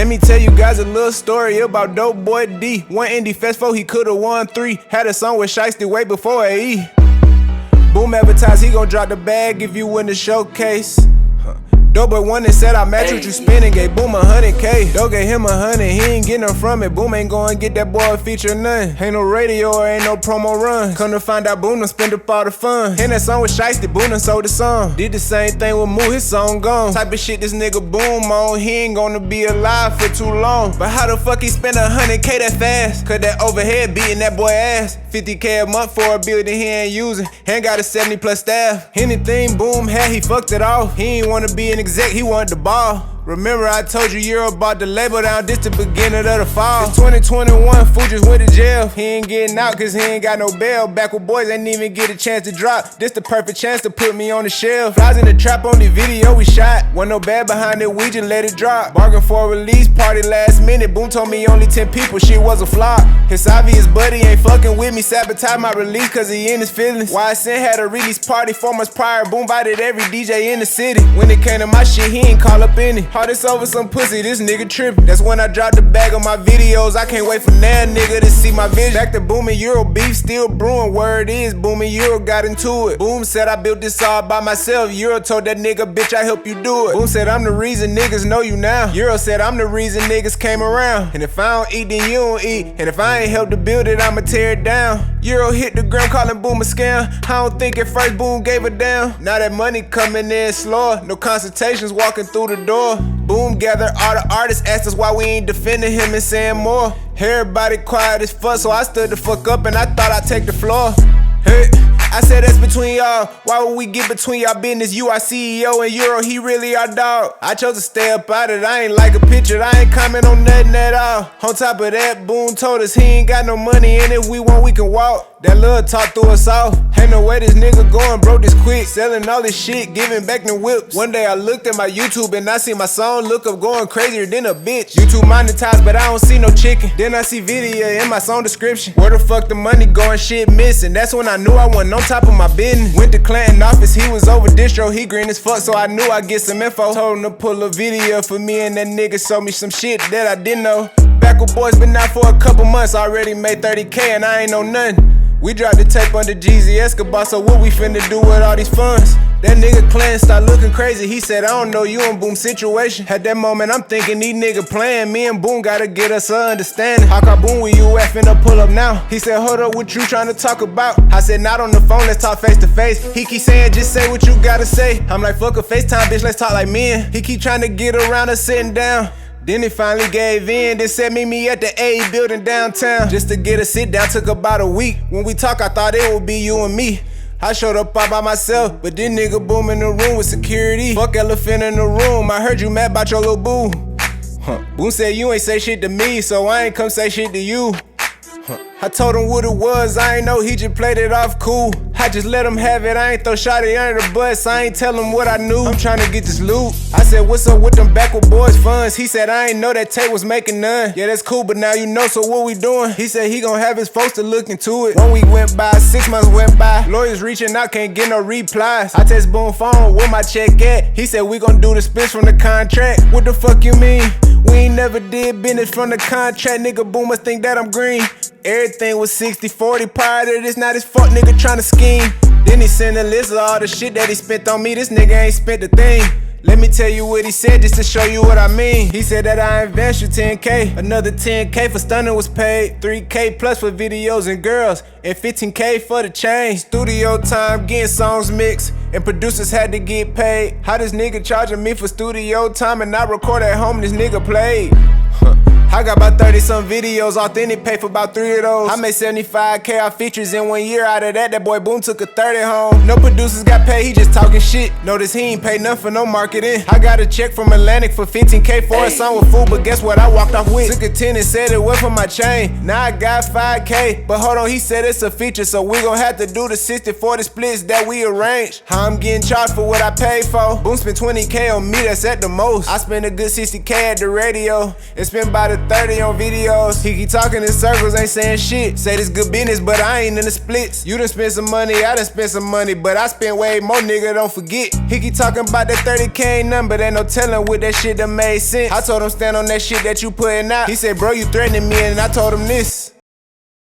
Let me tell you guys a little story about Dope Boy D. One indie festival, he could've won 3. Had a song with Shiesty way before AE. Boom advertised, he gon' drop the bag if you win the showcase. Dope Boy won and said I match what you spending. Gave Boom 100K. Dope gave him 100, he ain't getting them from it. Boom ain't going get that boy a feature none. Ain't no radio or ain't no promo run. Come to find out Boom done spend up all the fun. And that song with Shiesty, Boom done sold the song. Did the same thing with Moo, his song gone. Type of shit this nigga Boom on. He ain't gonna be alive for too long. But how the fuck he spend 100K that fast? Cause that overhead beating that boy ass. 50K a month for a building he ain't using. Ain't got a 70+ staff. Anything Boom had, he fucked it off. He ain't wanna be an exec, he wanted the ball. Remember I told you you're about the label down, this the beginning of the fall. It's 2021, fool just went to jail. He ain't getting out cause he ain't got no bail. Back with boys ain't even get a chance to drop. This the perfect chance to put me on the shelf. Flies in the trap on the video we shot. Wasn't no bad behind it, we just let it drop. Bargain for a release party last minute. Boom told me only 10 people, shit was a flop. His obvious buddy ain't fucking with me. Sabotage my release cause he in his feelings. YSN had a release party 4 months prior. Boom invited every DJ in the city. When it came to my shit, he ain't call up any. All this over some pussy, this nigga trippin'. That's when I dropped the bag on my videos. I can't wait for that nigga to see my vision. Back to Boom and Euro beef still brewing. Word is, Boom and Euro got into it. Boom said I built this all by myself. Euro told that nigga, bitch, I help you do it. Boom said I'm the reason niggas know you now. Euro said I'm the reason niggas came around. And if I don't eat, then you don't eat. And if I ain't help to build it, I'ma tear it down. Euro hit the gram calling Boom a scam. I don't think at first Boom gave a damn. Now that money coming in slower. No consultations walking through the door. Boom gathered all the artists, asked us why we ain't defending him and saying more. Everybody quiet as fuck, so I stood the fuck up and I thought I'd take the floor. Hey, I said that's between y'all. Why would we get between y'all business? You our CEO and Euro, he really our dog. I chose to stay up out it, I ain't like a picture, I ain't comment on nothing at all. On top of that, Boom told us he ain't got no money and if we want we can walk. That love talk threw us off. Ain't no way this nigga going broke this quick. Selling all this shit, giving back the whips. One day I looked at my YouTube and I see my song look up going crazier than a bitch. YouTube monetized but I don't see no chicken. Then I see video in my song description. Where the fuck the money going, shit missing. That's when I knew I wasn't on top of my business. Went to Clanton office, he was over distro. He green as fuck so I knew I'd get some info. Told him to pull a video for me and that nigga showed me some shit that I didn't know. Back with boys been out for a couple months. Already made 30K and I ain't know nothing. We dropped the tape under Geezy Escobar, so what we finna do with all these funds? That nigga Clan started looking crazy, he said, I don't know you in Boom situation. At that moment, I'm thinking these niggas playing. Me and Boom gotta get us a understanding. How come Boom where you at finna pull up now? He said, hold up, what you trying to talk about? I said, not on the phone, let's talk face to face. He keep saying, just say what you gotta say. I'm like, fuck a FaceTime, bitch, let's talk like men. He keep trying to get around us sitting down. Then he finally gave in, then said meet me at the A building downtown. Just to get a sit down, took about a week. When we talk, I thought it would be you and me. I showed up all by myself, but this nigga Boom in the room with security. Fuck elephant in the room, I heard you mad about your little boo. Boom said you ain't say shit to me, so I ain't come say shit to you. I told him what it was, I ain't know, he just played it off cool. I just let him have it, I ain't throw shawty under the bus, I ain't tell him what I knew. I'm trying to get this loot. I said, what's up with them back with boys funds? He said, I ain't know that Tate was making none. Yeah, that's cool, but now you know, so what we doing? He said he gon' have his folks to look into it. 1 week went by, 6 months went by. Lawyers reaching out, can't get no replies. I text Boom phone, where my check at? He said, we gon' do the splits from the contract. What the fuck you mean? We ain't never did business from the contract. Nigga Boom must think that I'm green. Everything was 60-40 prior to this, now this fuck nigga tryna scheme. Then he sent a list of all the shit that he spent on me. This nigga ain't spent a thing. Let me tell you what he said just to show you what I mean. He said that I invest you 10K. Another 10K for stunning was paid. 3K plus for videos and girls. And 15K for the chain. Studio time, getting songs mixed. And producers had to get paid. How this nigga charging me for studio time and I record at home, this nigga played. I got about 30 some videos, authentic pay for about 3 of those. I made 75K off features in 1 year. Out of that boy Boom took a 30 home. No producers got paid, he just talking shit. Notice he ain't paid nothing for no marketing. I got a check from Atlantic for 15K for a song with food, but guess what I walked off with? Took a 10 and said it was for my chain. Now I got 5K, but hold on, he said it's a feature, so we gon' have to do the 60-40 splits that we arranged. How I'm getting charged for what I paid for? Boom spent 20K on me, that's at the most. I spent a good 60K at the radio and spent by the a 30 on videos. He keep talking in circles, ain't saying shit. Say this good business, but I ain't in the splits. You done spent some money, I done spent some money, but I spent way more, nigga, don't forget. He keep talking about that 30K ain't nothing, but ain't no telling with that shit that made sense. I told him stand on that shit that you putting out. He said, bro, you threatening me, and I told him this.